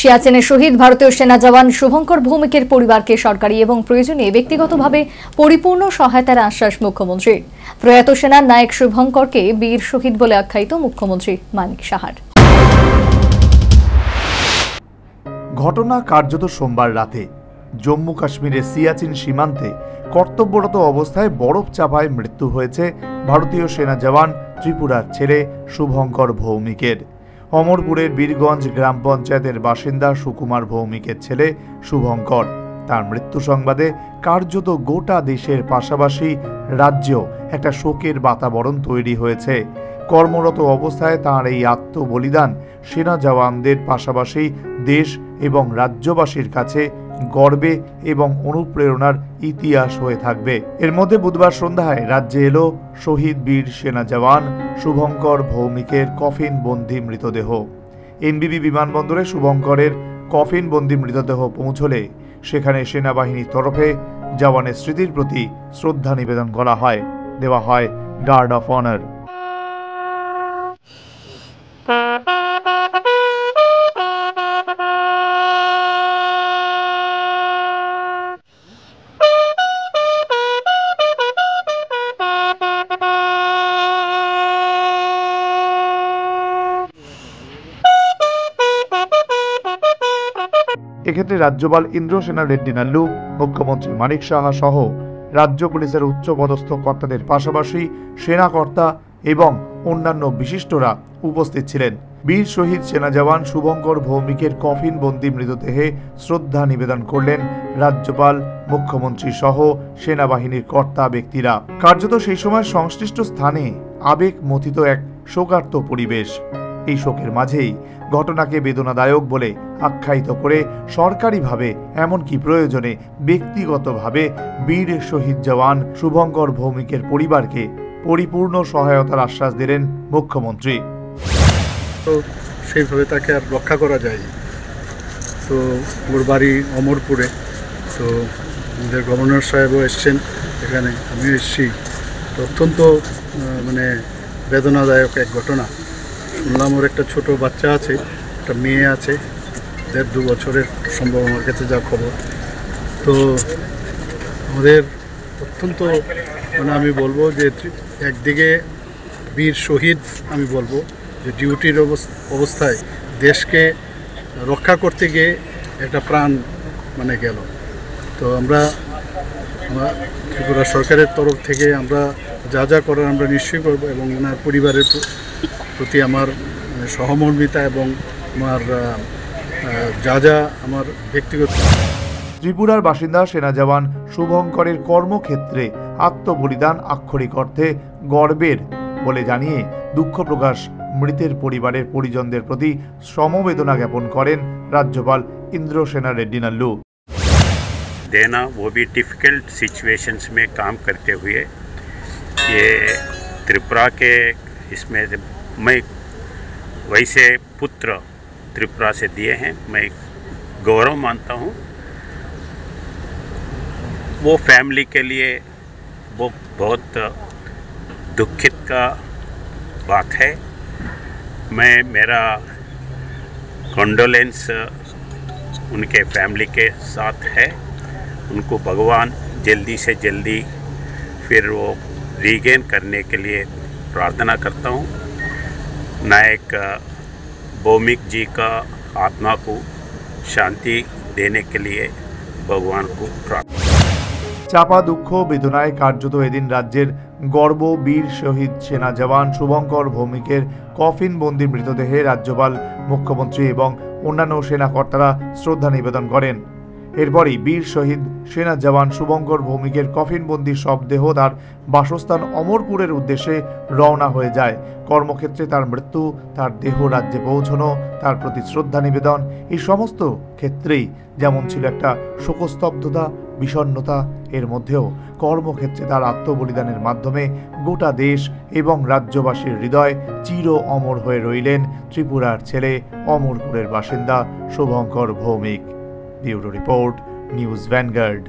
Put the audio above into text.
সিয়াচেনে শহীদ ভারতীয় সেনা জওয়ান শুভঙ্কর ভৌমিকের পরিবারকে সরকারি এবং প্রয়োজনে ব্যক্তিগতভাবে পরিপূর্ণ সহায়তার আশ্বাস মুখ্যমন্ত্রীর। প্রয়াত সেনার নায়ক শুভঙ্করকে বীর শহীদ বলে আখ্যায়িত মুখ্যমন্ত্রী মানিক সাহার। ঘটনা কার্যত সোমবার রাতে জম্মু কাশ্মীরের সিয়াচিন সীমান্তে কর্তব্যরত অবস্থায় বরফ চাপায় মৃত্যু হয়েছে ভারতীয় সেনা জওয়ান ত্রিপুরার ছেলে শুভঙ্কর ভৌমিকের। অমরপুরের বীরগঞ্জ গ্রাম পঞ্চায়েতের বাসিন্দা সুকুমার ভৌমিকের ছেলে শুভঙ্কর। তার মৃত্যু সংবাদে কার্যত গোটা দেশের পাশাপাশি রাজ্যেও একটা শোকের বাতাবরণ তৈরি হয়েছে। কর্মরত অবস্থায় তাঁর এই আত্মবলিদান সেনা জওয়ানদের পাশাপাশি দেশ এবং রাজ্যবাসীর কাছে গর্বে এবং অনুপ্রেরণার ইতিহাস হয়ে থাকবে। এর মধ্যে বুধবার সন্ধ্যায় রাজ্যে এলো শহীদ বীর সেনা জওয়ান শুভঙ্কর ভৌমিকের কফিন বন্দি মৃতদেহ। এনবিবি বিমানবন্দরে শুভঙ্করের কফিন বন্দি মৃতদেহ পৌঁছলে সেখানে সেনাবাহিনীর তরফে জওয়ানের স্মৃতির প্রতি শ্রদ্ধা নিবেদন করা হয়, দেওয়া হয় গার্ড অফ অনার। এক্ষেত্রে রাজ্যপাল ইন্দ্রসেনা রেড্ডি নাল্লু, মুখ্যমন্ত্রী মানিক সাহা সহ রাজ্য পুলিশের উচ্চপদস্থ কর্তাদের পাশাপাশি সেনাকর্তা এবং অন্যান্য বিশিষ্টরা উপস্থিত ছিলেন। বীর শহীদ সেনা জওয়ান শুভঙ্কর ভৌমিকের কফিন বন্দি মৃতদেহে শ্রদ্ধা নিবেদন করলেন রাজ্যপাল, মুখ্যমন্ত্রী সহ সেনাবাহিনীর কর্তা ব্যক্তিরা। কার্যত সেই সময় সংশ্লিষ্ট স্থানে আবেগ মথিত এক শোকার্ত পরিবেশ। এই শোকের মাঝেই ঘটনাকে বেদনাদায়ক বলে আখ্যায়িত করে সরকারিভাবে এমনকি প্রয়োজনে ব্যক্তিগতভাবে বীর শহীদ জওয়ান শুভঙ্কর ভৌমিকের পরিবারকে পরিপূর্ণ সহায়তার আশ্বাস দিলেন মুখ্যমন্ত্রী। তো সেইভাবে তাকে আর রক্ষা করা যায়। তো ওর বাড়ি অমরপুরে। তো আমাদের গভর্নর সাহেবও এসছেন এখানে, আমিও এসেছি। তো অত্যন্ত বেদনাদায়ক এক ঘটনা। শুনলাম ওর একটা ছোট বাচ্চা আছে, একটা মেয়ে আছে, 1.5-2 বছরের সম্ভব, আমার কাছে যা খবর। তো আমাদের অত্যন্ত আমি বলবো যে একদিকে বীর শহীদ, আমি বলবো যে ডিউটির অবস্থায় দেশকে রক্ষা করতে গিয়ে একটা প্রাণ গেল। তো আমরা ত্রিপুরা সরকারের তরফ থেকে আমরা যা যা করার আমরা নিশ্চয়ই করব, এবং ওনার পরিবারের প্রতি আমার সহমর্মিতা এবং আমার যা আমার ব্যক্তিগত। ত্রিপুরার বাসিন্দা সেনা জওয়ান শুভঙ্করের কর্মক্ষেত্রে আত্মবলিদান আক্ষরিক অর্থে গর্বের বলে জানিয়ে দুঃখ প্রকাশ মৃতের পরিবারের পরিজনদের প্রতি সমবেদনা জ্ঞাপন করেন রাজ্যপাল ইন্দ্রসেনা রেড্ডি নাল্লু। देना वो भी डिफ़िकल्ट सिचुएशंस में काम करते हुए ये त्रिपुरा के इसमें मैं वैसे पुत्र त्रिपुरा से दिए हैं, मैं गौरव मानता हूँ। वो फैमिली के लिए वो बहुत दुखित का बात है। मैं मेरा कंडोलेंस उनके फैमिली के साथ है। उनको भगवान जल्दी से जल्दी फिर वो रीगेन करने के लिए प्रार्थना करता हूँ। नायक भौमिक जी का आत्मा को शांति देने के लिए भगवान को प्रार्थना। চাপা দুঃখ বেদনায় কার্যত এদিন রাজ্যের গর্ব বীর শহীদ সেনা জওয়ান শুভঙ্কর ভৌমিকের কফিন বন্দি মৃতদেহে রাজ্যপাল, মুখ্যমন্ত্রী এবং অন্যান্য সেনাকর্তারা শ্রদ্ধা নিবেদন করেন। এরপরই বীর শহীদ সেনা জওয়ান শুভঙ্কর ভৌমিকের কফিনবন্দি শবদেহ তার বাসস্থান অমরপুরের উদ্দেশ্যে রওনা হয়ে যায়। কর্মক্ষেত্রে তার মৃত্যু, তার দেহ রাজ্যে পৌঁছানো, তার প্রতি শ্রদ্ধা নিবেদন, এই সমস্ত ক্ষেত্রেই যেমন ছিল একটা শোকস্তব্ধতা, বিষণ্ণতা, এর মধ্যেও কর্মক্ষেত্রে তার আত্মবলিদানের মাধ্যমে গোটা দেশ এবং রাজ্যবাসীর হৃদয় চির অমর হয়ে রইলেন ত্রিপুরার ছেলে, অমরপুরের বাসিন্দা Shubhankar Bhowmik. Bureau report, news vanguard.